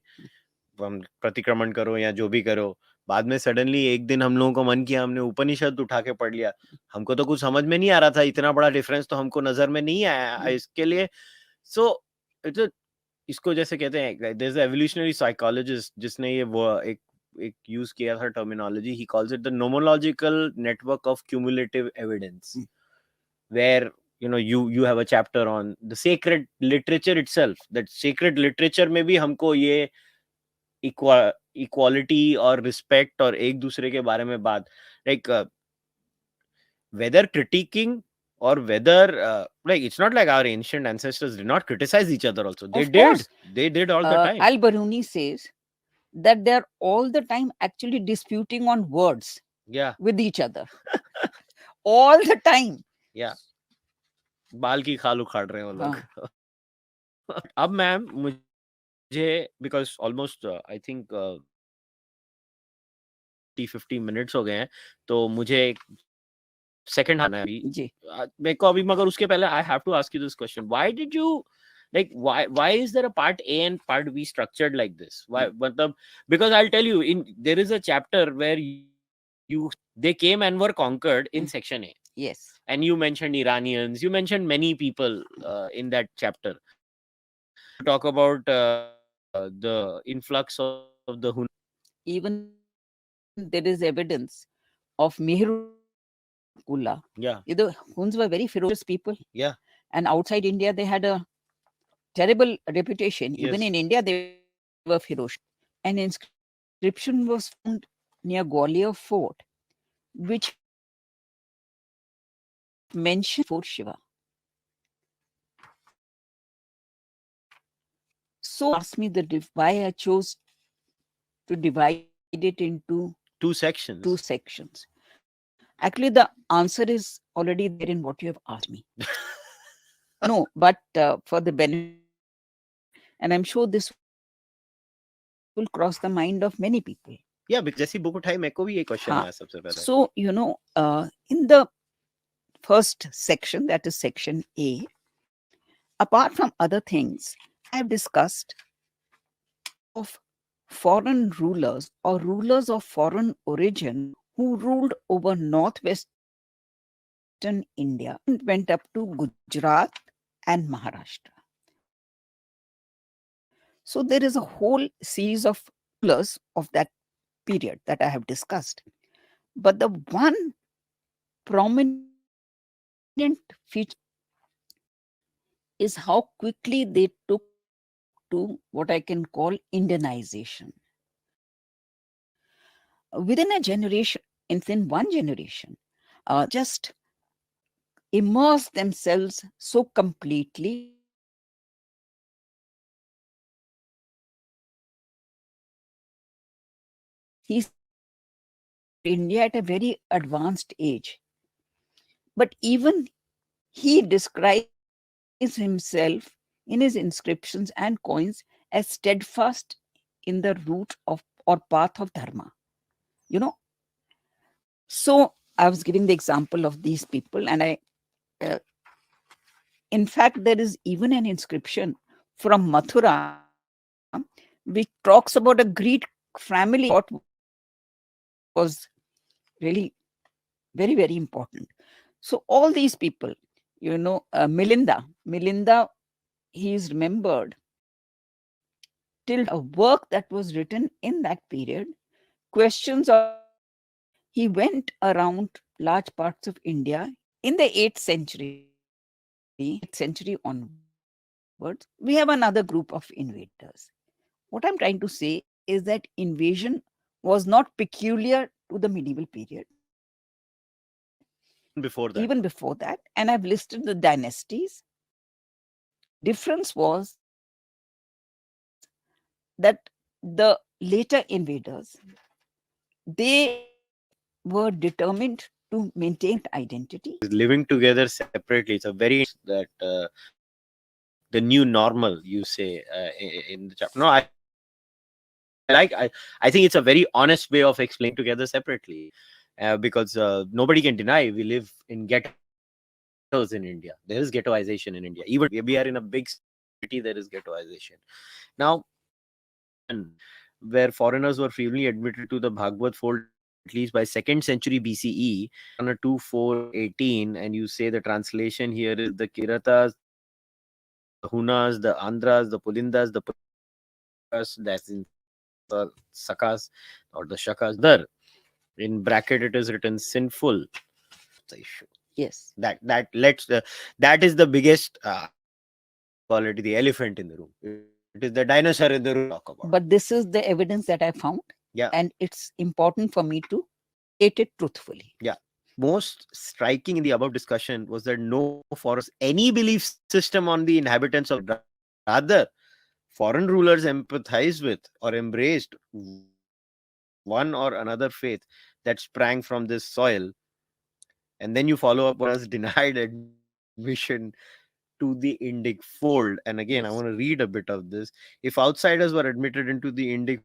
हम प्रतिक्रमण करो या जो भी करो, बाद में सडनली एक दिन हम लोगों को मन किया, हमने उपनिषद उठा के पढ़ लिया, हमको तो कुछ समझ में नहीं आ रहा था, इतना बड़ा डिफरेंस तो हमको नजर में नहीं आया इसके लिए. सो इसको जैसे कहते हैं, देयर इज एवोल्यूशनरी साइकोलॉजिस्ट जिसने ये वो एक यूज किया था terminology, he calls it the nomological network of cumulative evidence, where you have a chapter on the sacred literature itself. That sacred literature में भी हमको ये इक्वालिटी और रिस्पेक्ट और एक दूसरे के बारे में बात, like whether critiquing or whether like it's not like our ancient ancestors did not criticize each other also. They Of did. course, They did all the time. Baruni says that they're all the time actually disputing on words Yeah. with each other. All the time. Yeah. बाल की खाल उखाड़ रहे हैं वो लोग. अब ma'am मुझे, because almost I think 50 minutes हो गए हैं, तो मुझे सेकंड आना है अभी जी. मेरे को अभी, मगर उसके पहले I have to ask you this question, why did you like why is there a part A and part B structured like this? Why? Matlab, because I'll tell you, there is a chapter where they came and were conquered in section A. Yes. And you mentioned Iranians, you mentioned many people in that chapter. You talk about the influx of the Hun. Even there is evidence of Mehrullah. Yeah. The Huns were very ferocious people. Yeah. And outside India, they had a terrible reputation. Yes. Even in India, they were ferocious. An inscription was found near Gwalior Fort, which mentioned Fort Shiva. So ask me why I chose to divide it into two sections. Actually, the answer is already there in what you have asked me. No, but for the benefit, and I'm sure this will cross the mind of many people. Yeah, because जैसी book उठाई मेरे को भी ये question आया सबसे पहले. So in the first section, that is section A, apart from other things, I have discussed of foreign rulers or rulers of foreign origin who ruled over northwestern India and went up to Gujarat and Maharashtra. So there is a whole series of rulers of that period that I have discussed. But the one prominent feature is how quickly they took to what I can call Indianization. Within a generation, within one generation, just immerse themselves so completely he's India at a very advanced age. But even he describes himself in his inscriptions and coins as steadfast in the route of or path of dharma. So I was giving the example of these people, and in fact, there is even an inscription from Mathura which talks about a Greek family what was really very, very important. So all these people, Milinda, he is remembered till a work that was written in that period, questions of, he went around large parts of India in the 8th century onwards. We have another group of invaders. What I'm trying to say is that invasion was not peculiar to the medieval period. Even before that, and I've listed the dynasties. Difference was that the later invaders, they were determined to maintain identity. Living together separately. It's a very that the new normal, you say in the chapter. No, I think it's a very honest way of explaining together separately, because nobody can deny we live in ghettos in India. There is ghettoization in India. Even we are in a big city, there is ghettoization. Now, where foreigners were freely admitted to the Bhagavad fold at least by 2nd century BCE. Purana 2:4-18, and you say the translation here is the Kiratas, the Hunas, the Andhras, the Pulindas, the Purushakas, that's in Sanskrit, the Sakas or the Shakas, the in bracket it is written sinful. That's the issue. Yes. That is the biggest, I call it the elephant in the room. It is the dinosaur in the room we talk about. But this is the evidence that I found, Yeah. and it's important for me to state it truthfully. Yeah. Most striking in the above discussion was that no foreigners imposed any belief system on the inhabitants of the land. Rather, foreign rulers empathized with or embraced one or another faith that sprang from this soil. And then you follow up what denied admission to the Indic fold. And again, I want to read a bit Yes. of this. If outsiders were admitted into the Indic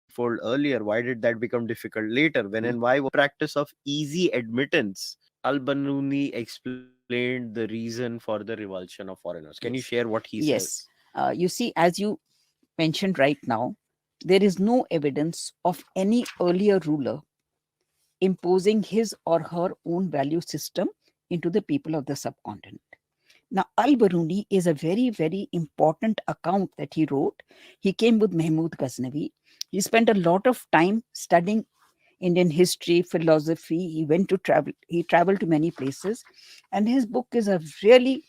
fold earlier, why did that become difficult later? When and why was the practice of easy admittance? Al Banuni explained the reason for the revulsion of foreigners. Can you share Yes. what he says? Yes. You see, as you mentioned right now, there is no evidence of any earlier ruler imposing his or her own value system into the people of the subcontinent. Now, Al Baruni is a very, very important account that he wrote. He came with Mahmud Ghaznavi. He spent a lot of time studying Indian history, philosophy. He traveled to many places, and his book is a really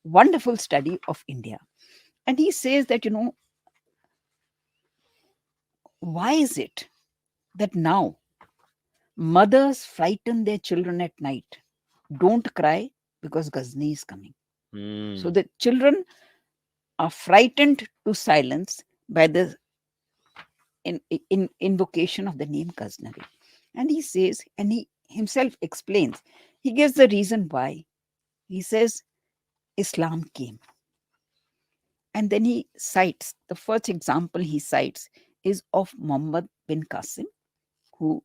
wonderful study of India. And he says that, why is it that now mothers frighten their children at night? Don't cry because Ghazni is coming. So Hmm. the children are frightened to silence by the invocation of the name Ghaznavi. And he says, and he himself explains, he gives the reason why. He says, Islam came. And then he cites, the first example he cites is of Muhammad bin Qasim, who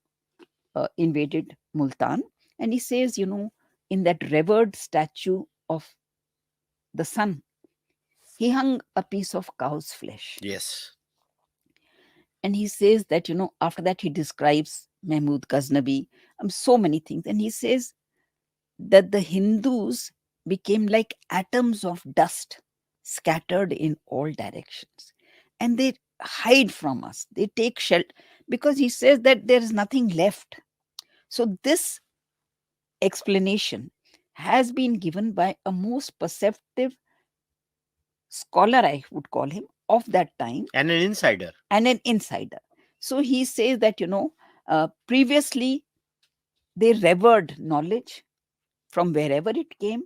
invaded Multan. And he says, in that revered statue of the sun, he hung a piece of cow's flesh. Yes. And he says that, after that, he describes Mahmud Ghaznavi, so many things. And he says that the Hindus became like atoms of dust scattered in all directions. And they hide from us, they take shelter because he says that there is nothing left. So, this explanation has been given by a most perceptive scholar, I would call him, of that time, And an insider. and an insider. So he says that, previously they revered knowledge from wherever it came,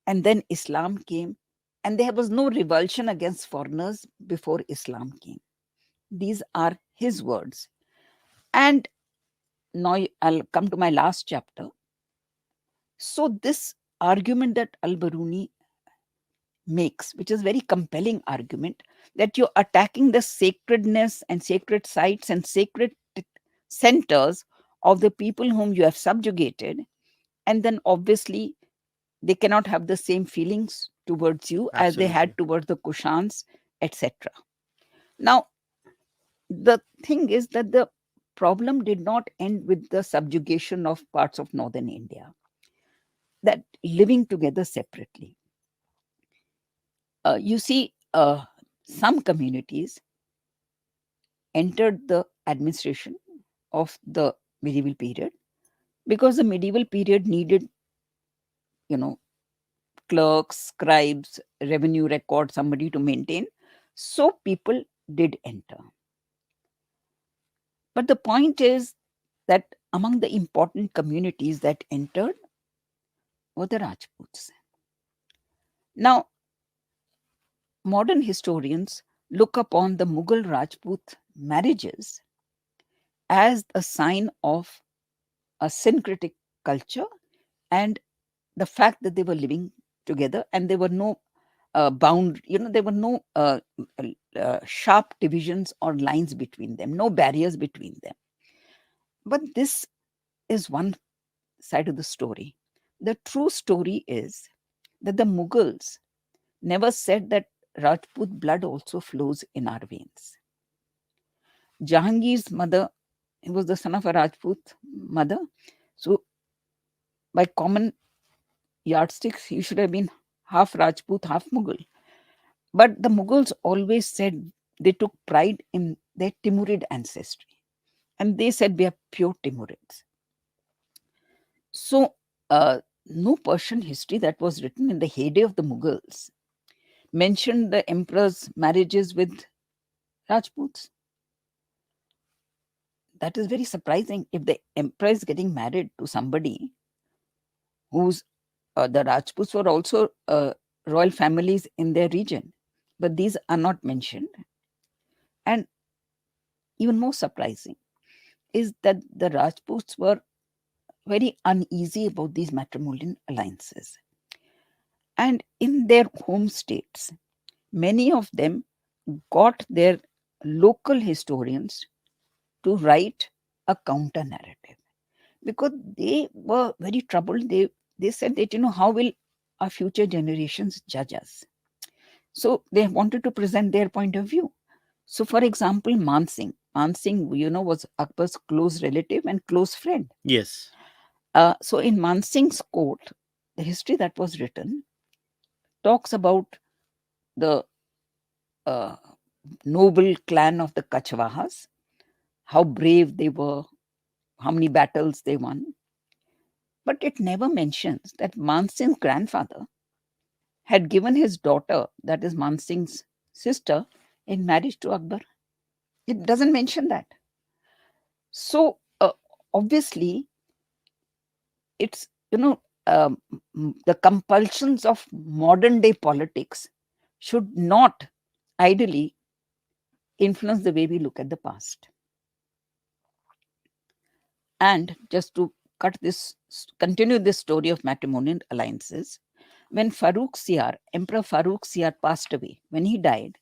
and then Islam came, and there was no revulsion against foreigners before Islam came. These are his words. And now I'll come to my last chapter. So, this argument that Al Baruni makes, which is very compelling argument, that you're attacking the sacredness and sacred sites and sacred centers of the people whom you have subjugated, and then obviously they cannot have the same feelings towards you as they Absolutely. had towards the Kushans, etc. Now, the thing is that the problem did not end with the subjugation of parts of northern India, that living together separately. You see, some communities entered the administration of the medieval period because the medieval period needed, you know, clerks, scribes, revenue record, somebody to maintain. So people did enter. But the point is that among the important communities that entered were the Rajputs. Now, modern historians look upon the Mughal Rajput marriages as a sign of a syncretic culture and the fact that they were living together and there were no there were no sharp divisions or lines between them, no barriers between them. But this is one side of the story. The true story is that the Mughals never said that Rajput blood also flows in our veins. Jahangir's mother, he was the son of a Rajput mother. So, by common yardsticks, he should have been half Rajput, half Mughal. But the Mughals always said they took pride in their Timurid ancestry. And they said we are pure Timurids. So, no Persian history that was written in the heyday of the Mughals mentioned the emperor's marriages with Rajputs. That is very surprising. If the emperor is getting married to somebody who's the Rajputs were also royal families in their region, but these are not mentioned. And even more surprising is that the Rajputs were very uneasy about these matrimonial alliances. And in their home states, many of them got their local historians to write a counter narrative because they were very troubled. They said that, how will our future generations judge us? So they wanted to present their point of view. So, for example, Mansingh. Mansingh, was Akbar's close relative and close friend. Yes. So, in Mansingh's court, the history that was written talks about the uh, noble clan of the Kachwahas, how brave they were, how many battles they won. But it never mentions that Mansingh's grandfather had given his daughter, that is Mansingh's sister, in marriage to Akbar. It doesn't mention that. So, obviously, it's, the compulsions of modern day politics should not ideally influence the way we look at the past. And just to continue this story of matrimonial alliances, when Emperor Farooq Siar passed away, when he died,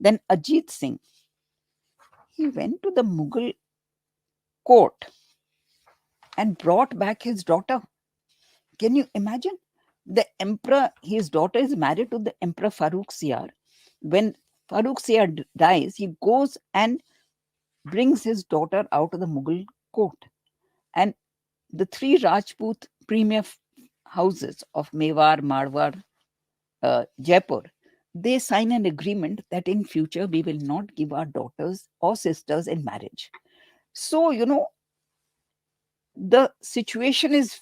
then Ajit Singh, he went to the Mughal court and brought back his daughter. Can you imagine? The emperor, his daughter is married to the Emperor Farooq Siar. When Farooq Siar dies, he goes and brings his daughter out of the Mughal court. And the three Rajput premier houses of Mewar, Marwar, Jaipur, they sign an agreement that in future we will not give our daughters or sisters in marriage. So, the situation is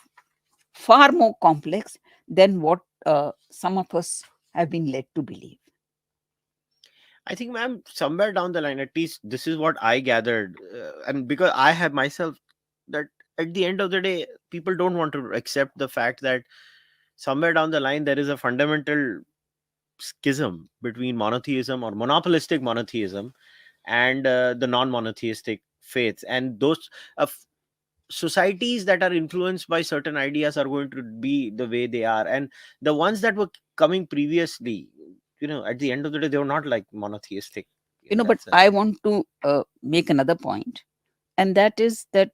far more complex than what some of us have been led to believe. I think, ma'am, somewhere down the line, at least this is what I gathered, and because I have myself that at the end of the day, people don't want to accept the fact that somewhere down the line there is a fundamental schism between monotheism or monopolistic monotheism and the non-monotheistic faiths, and those societies that are influenced by certain ideas are going to be the way they are, and the ones that were coming previously, at the end of the day, they were not like monotheistic in that But sense. I want to make another point, and that is that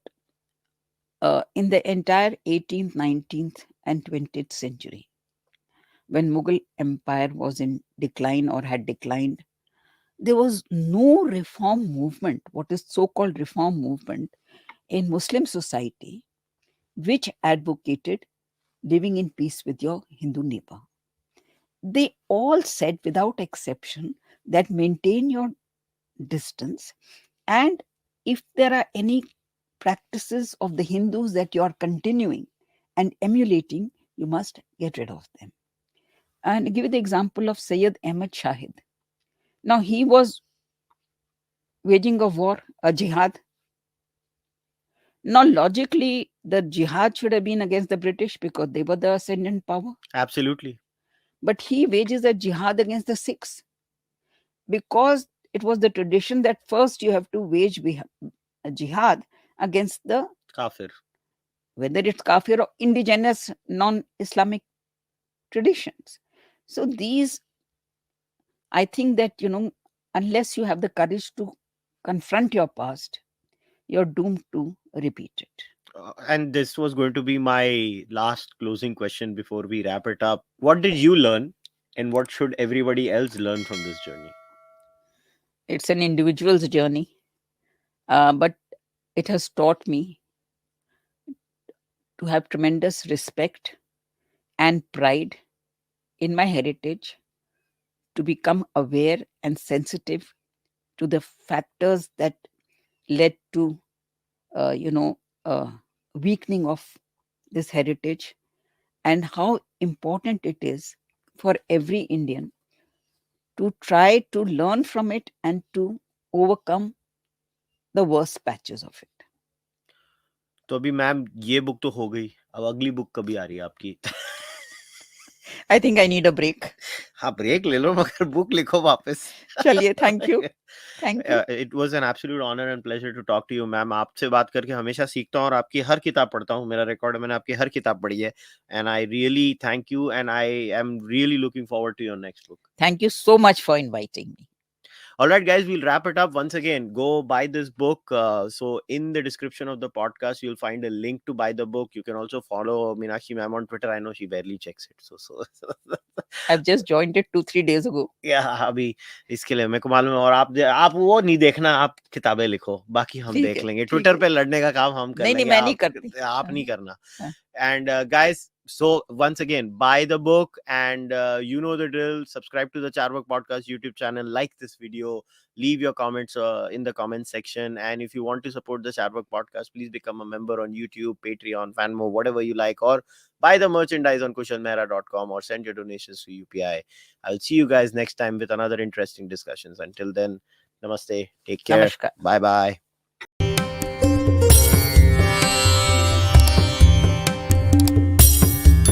in the entire 18th, 19th, and 20th century, when Mughal Empire was in decline or had declined, there was no reform movement, what is so-called reform movement in Muslim society, which advocated living in peace with your Hindu neighbor. They all said without exception that maintain your distance, and if there are any practices of the Hindus that you are continuing and emulating, you must get rid of them. And I'll give you the example of Sayyid Ahmad Shahid. Now, he was waging a war, a jihad. Now, logically, the jihad should have been against the British because they were the ascendant power. Absolutely. But he wages a jihad against the Sikhs because it was the tradition that first you have to wage a jihad against the Kafir. whether it's kafir or indigenous non-Islamic traditions. So these, I think that, unless you have the courage to confront your past, you're doomed to repeat it. And this was going to be my last closing question before we wrap it up. What did you learn, and what should everybody else learn from this journey? It's an individual's journey. But it has taught me to have tremendous respect and pride in my heritage, to become aware and sensitive to the factors that led to, uh, you know, uh, weakening of this heritage, and how important it is for every Indian to try to learn from it and to overcome the worst patches of it. तो अभी ma'am ये book तो हो गई, अब अगली book कभी आ रही है आपकी? I think I need a break. हाँ, ब्रेक ले लो मगर बुक लिखो वापस. चलिए, thank you. Thank you. It was an absolute honor and pleasure to talk to you, ma'am. आपसे बात करके हमेशा सीखता हूँ और आपकी हर किताब पढ़ता हूँ. मेरा रिकॉर्ड है, मैंने आपकी हर किताब पढ़ी है. And I really thank you, and I am really looking forward to your next book. Thank you so much for inviting me. All right, guys, we'll wrap it up. Once again, go buy this book. So in the description of the podcast, you'll find a link to buy the book. You can also follow Meenakshi ma'am on Twitter. I know she barely checks it. So I've just joined it 2-3 days ago. Yeah, अभी इसके लिए मेरे को मालूम है. और आप वो नहीं देखना, आप किताबें लिखो, बाकी हम ठीक देख है, लेंगे. ठीक ट्विटर है. पे लड़ने का काम हम कर नहीं, लेंगे. मैं नहीं करती. आप नहीं करना. हाँ. And guys, so once again, buy the book, and you know the drill. Subscribe to the Cārvāka podcast YouTube channel. Like this video. Leave your comments in the comment section. And if you want to support the Cārvāka podcast, please become a member on YouTube, Patreon, Fanmo, whatever you like, or buy the merchandise on kushalmehra.com, or send your donations to UPI. I'll see you guys next time with another interesting discussions. Until then, namaste. Take care. Namaskar. Bye bye.